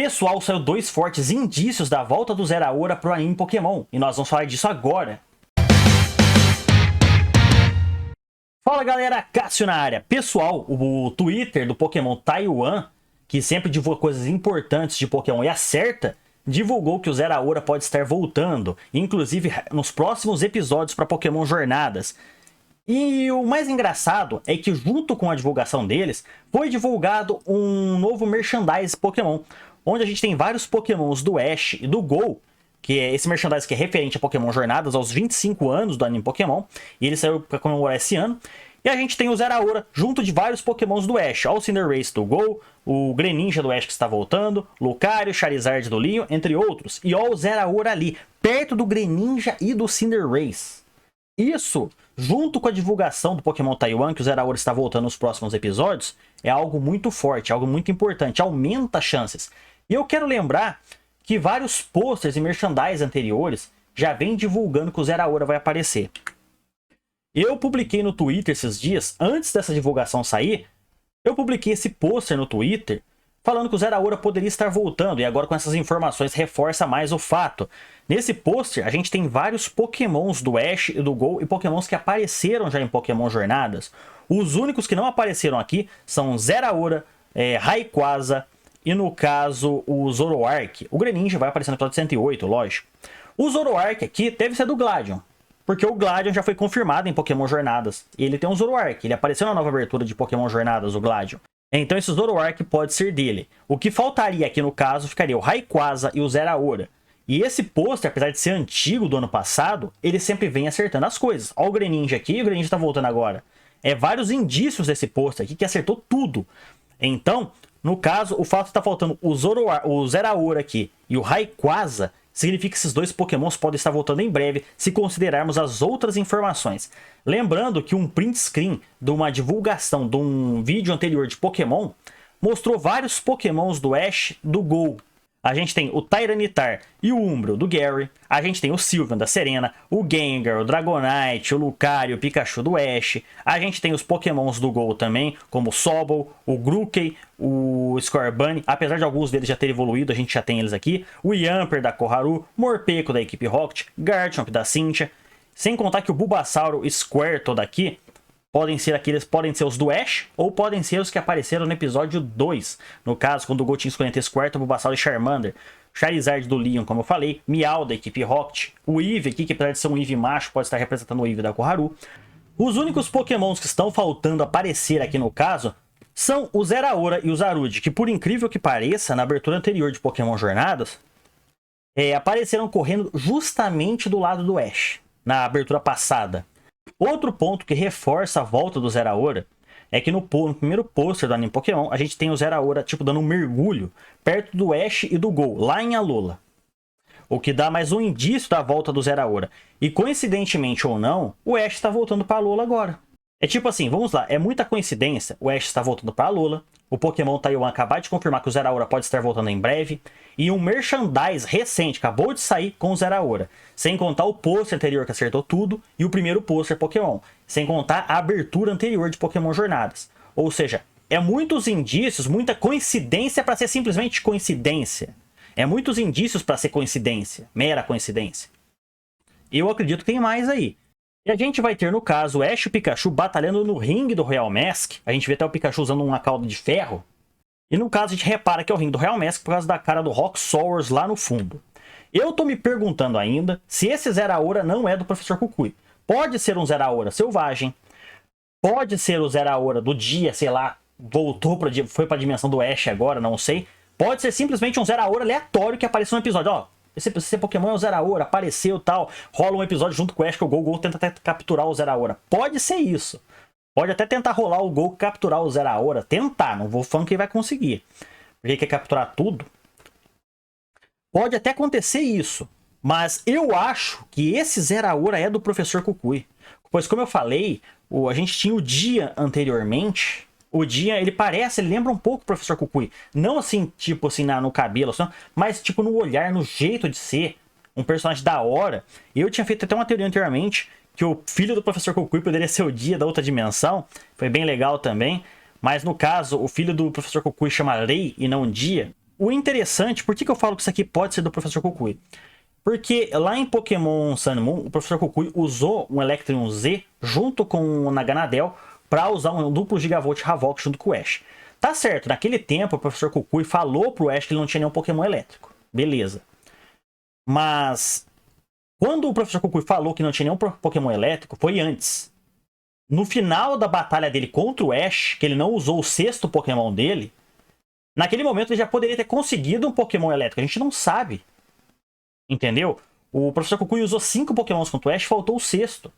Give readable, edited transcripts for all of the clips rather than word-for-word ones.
Pessoal, saiu dois fortes indícios da volta do Zeraora pro anime Pokémon, e nós vamos falar disso agora. Fala galera, Cássio na área. Pessoal, o Twitter do Pokémon Taiwan, que sempre divulga coisas importantes de Pokémon e acerta, divulgou que o Zeraora pode estar voltando, inclusive nos próximos episódios para Pokémon Jornadas. E o mais engraçado é que junto com a divulgação deles, foi divulgado um novo merchandise Pokémon, onde a gente tem vários Pokémons do Ash e do Go, que é esse merchandise que é referente a Pokémon Jornadas aos 25 anos do anime Pokémon, e ele saiu para comemorar esse ano. E a gente tem o Zeraora junto de vários Pokémons do Ash, ó, o Cinderace do Go, o Greninja do Ash que está voltando, Lucario, Charizard do Leon, entre outros. E ó o Zeraora ali, perto do Greninja e do Cinderace. Isso, junto com a divulgação do Pokémon Taiwan, que o Zeraora está voltando nos próximos episódios, é algo muito forte, algo muito importante, aumenta as chances. E eu quero lembrar que vários posters e merchandise anteriores já vêm divulgando que o Zeraora vai aparecer. Eu publiquei no Twitter esses dias, antes dessa divulgação sair, eu publiquei esse pôster no Twitter falando que o Zeraora poderia estar voltando, e agora com essas informações reforça mais o fato. Nesse pôster a gente tem vários Pokémons do Ash e do Go e Pokémons que apareceram já em Pokémon Jornadas. Os únicos que não apareceram aqui são Zeraora, Rayquaza e no caso o Zoroark. O Greninja vai aparecer no episódio 108, lógico. O Zoroark aqui deve ser do Gladion, porque o Gladion já foi confirmado em Pokémon Jornadas. E ele tem um Zoroark, ele apareceu na nova abertura de Pokémon Jornadas, o Gladion. Então esse Zoroark pode ser dele. O que faltaria aqui no caso ficaria o Rayquaza e o Zeraora. E esse pôster, apesar de ser antigo do ano passado, ele sempre vem acertando as coisas. Olha o Greninja aqui, o Greninja tá voltando agora. Vários indícios desse pôster aqui que acertou tudo. Então, no caso, o fato de estar faltando o Zeraora aqui e o Rayquaza significa que esses dois Pokémons podem estar voltando em breve, se considerarmos as outras informações. Lembrando que um print screen de uma divulgação de um vídeo anterior de Pokémon mostrou vários Pokémons do Ash do Go. A gente tem o Tyranitar e o Umbreon do Gary, a gente tem o Sylveon da Serena, o Gengar, o Dragonite, o Lucario, o Pikachu do Ash, a gente tem os Pokémons do Go também, como o Sobble, o Grookey, o Scorbunny, apesar de alguns deles já terem evoluído, a gente já tem eles aqui, o Yamper da Koharu, Morpeko da equipe Rocket, Garchomp da Cynthia, sem contar que o Bulbasauro e Squirtle daqui podem ser os do Ash, ou podem ser os que apareceram no episódio 2. No caso, quando o Go tinha escolhido Squirtle, Bulbasauro e Charmander. Charizard do Leon, como eu falei. Meow da equipe Rocket. O Eevee aqui, que apesar de ser um Eevee macho, pode estar representando o Eevee da Koharu. Os únicos Pokémons que estão faltando aparecer aqui no caso são o Zeraora e o Zarude, que por incrível que pareça, na abertura anterior de Pokémon Jornadas, apareceram correndo justamente do lado do Ash, na abertura passada. Outro ponto que reforça a volta do Zeraora é que no primeiro pôster do anime Pokémon, a gente tem o Zeraora, tipo, dando um mergulho perto do Ash e do Go, lá em Alola. O que dá mais um indício da volta do Zeraora. E coincidentemente ou não, o Ash está voltando para Alola agora. É tipo assim, vamos lá, é muita coincidência, o Ash está voltando para Alola, o Pokémon Taiwan acabar de confirmar que o Zeraora pode estar voltando em breve, e um merchandise recente acabou de sair com o Zeraora, sem contar o pôster anterior que acertou tudo, e o primeiro pôster Pokémon, sem contar a abertura anterior de Pokémon Jornadas. Ou seja, é muitos indícios, muita coincidência para ser simplesmente coincidência. É muitos indícios para ser coincidência, mera coincidência. Eu acredito que tem mais aí. E a gente vai ter, no caso, o Ash e o Pikachu batalhando no ringue do Royal Mask. A gente vê até o Pikachu usando uma cauda de ferro. E no caso, a gente repara que é o ringue do Royal Mask por causa da cara do Rock Sowers lá no fundo. Eu tô me perguntando ainda se esse Zeraora não é do Professor Kukui. Pode ser um Zeraora selvagem. Pode ser o Zeraora do dia, sei lá, foi pra dimensão do Ash agora, não sei. Pode ser simplesmente um Zeraora aleatório que apareceu no episódio. Ó, esse Pokémon é o Zeraora, apareceu e tal. Rola um episódio junto com o Ash que o Go tenta até capturar o Zeraora. Pode ser isso. Pode até tentar rolar o Go capturar o Zeraora. Tentar, não vou falando que ele vai conseguir. Porque ele quer capturar tudo. Pode até acontecer isso. Mas eu acho que esse Zeraora é do Professor Kukui. Pois como eu falei, a gente tinha o Dia anteriormente. O Dia, ele lembra um pouco o Professor Kukui. Não assim, tipo assim, no cabelo, assim, mas tipo no olhar, no jeito de ser. Um personagem da hora. Eu tinha feito até uma teoria anteriormente que o filho do Professor Kukui poderia ser o Dia da outra dimensão. Foi bem legal também. Mas no caso, o filho do Professor Kukui chama Rei e não Dia. o interessante, por que que eu falo que isso aqui pode ser do Professor Kukui? Porque lá em Pokémon Sun and Moon, o Professor Kukui usou um Electrium Z junto com o Naganadel para usar um duplo Gigavolt Havok junto com o Ash. Tá certo, naquele tempo o Professor Kukui falou pro Ash que ele não tinha nenhum Pokémon elétrico. Beleza. Mas quando o Professor Kukui falou que não tinha nenhum Pokémon elétrico, foi antes. No final da batalha dele contra o Ash, que ele não usou o sexto Pokémon dele, naquele momento ele já poderia ter conseguido um Pokémon elétrico. A gente não sabe. Entendeu? O Professor Kukui usou 5 Pokémons contra o Ash, faltou o sexto.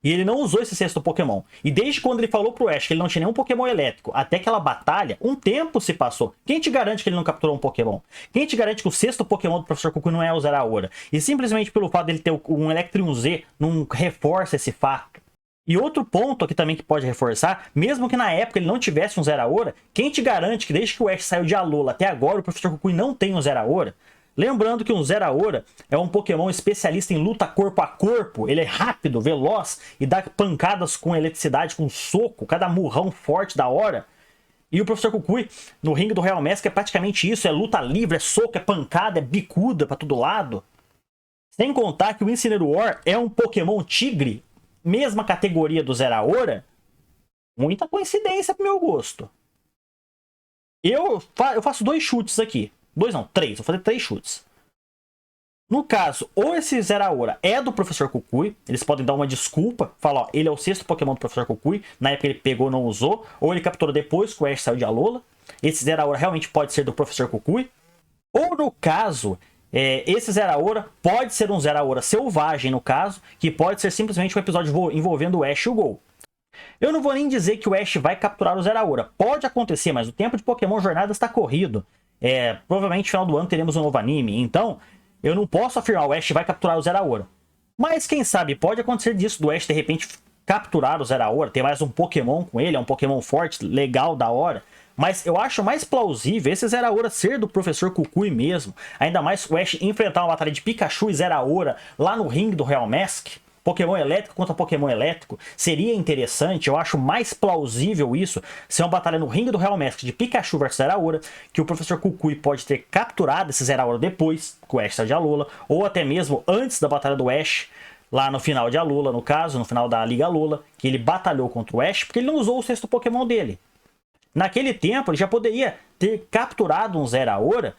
E ele não usou esse sexto Pokémon. E desde quando ele falou pro Ash que ele não tinha nenhum Pokémon elétrico, até aquela batalha, um tempo se passou. Quem te garante que ele não capturou um Pokémon? Quem te garante que o sexto Pokémon do Professor Kukui não é o Zeraora? E simplesmente pelo fato dele ter um Electrium Z, não reforça esse fato. E outro ponto aqui também que pode reforçar, mesmo que na época ele não tivesse um Zeraora, quem te garante que desde que o Ash saiu de Alola até agora o Professor Kukui não tem um Zeraora? Lembrando que um Zeraora é um Pokémon especialista em luta corpo a corpo. Ele é rápido, veloz e dá pancadas com eletricidade, com soco, cada murrão forte da hora. E o Professor Kukui, no ringue do Real Mask, é praticamente isso. É luta livre, é soco, é pancada, é bicuda pra todo lado. Sem contar que o Incineroar é um Pokémon tigre, mesma categoria do Zeraora. Muita coincidência pro meu gosto. Eu faço 2 chutes aqui. 2 não, 3. Vou fazer 3 chutes. No caso, ou esse Zeraora é do Professor Kukui, eles podem dar uma desculpa, falar, ó, ele é o sexto Pokémon do Professor Kukui, na época ele pegou não usou, ou ele capturou depois que o Ash saiu de Alola. Esse Zeraora realmente pode ser do Professor Kukui. Ou no caso, esse Zeraora pode ser um Zeraora selvagem, no caso, que pode ser simplesmente um episódio envolvendo o Ash e o Gol. Eu não vou nem dizer que o Ash vai capturar o Zeraora. Pode acontecer, mas o tempo de Pokémon Jornada está corrido. Provavelmente no final do ano teremos um novo anime. Então, eu não posso afirmar o Ash vai capturar o Zeraora. Mas quem sabe, pode acontecer disso, do Ash de repente capturar o Zeraora, ter mais um Pokémon com ele, é um Pokémon forte, legal, da hora. Mas eu acho mais plausível esse Zeraora ser do Professor Kukui mesmo. Ainda mais o Ash enfrentar uma batalha de Pikachu e Zeraora lá no ringue do Real Mask. Pokémon elétrico contra Pokémon elétrico. Seria interessante, eu acho mais plausível isso, ser uma batalha no ringue do Real Mask de Pikachu versus Zeraora, que o Professor Kukui pode ter capturado esse Zeraora depois, que o Ash saiu de Alola, ou até mesmo antes da batalha do Ash, lá no final de Alola, no caso, no final da Liga Alola, que ele batalhou contra o Ash, porque ele não usou o sexto Pokémon dele. Naquele tempo, ele já poderia ter capturado um Zeraora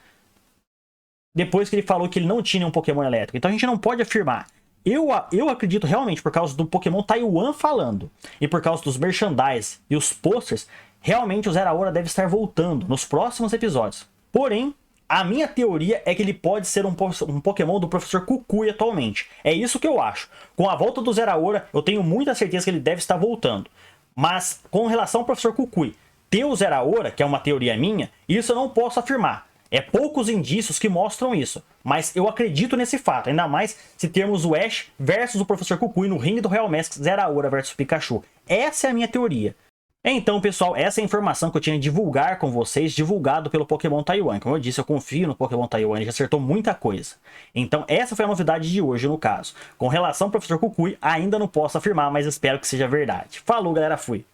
depois que ele falou que ele não tinha um Pokémon elétrico. Então a gente não pode afirmar. Eu acredito realmente, por causa do Pokémon Taiwan falando, e por causa dos merchandise e os posters, realmente o Zeraora deve estar voltando nos próximos episódios. Porém, a minha teoria é que ele pode ser um Pokémon do Professor Kukui atualmente. É isso que eu acho. Com a volta do Zeraora, eu tenho muita certeza que ele deve estar voltando. Mas, com relação ao Professor Kukui ter o Zeraora, que é uma teoria minha, isso eu não posso afirmar. É poucos indícios que mostram isso, mas eu acredito nesse fato, ainda mais se termos o Ash versus o Professor Kukui no ringue do Real Mask Zeraora versus Pikachu. Essa é a minha teoria. Então, pessoal, essa é a informação que eu tinha que divulgar com vocês, divulgado pelo Pokémon Taiwan. Como eu disse, eu confio no Pokémon Taiwan, ele já acertou muita coisa. Então, essa foi a novidade de hoje, no caso. Com relação ao Professor Kukui, ainda não posso afirmar, mas espero que seja verdade. Falou, galera, fui!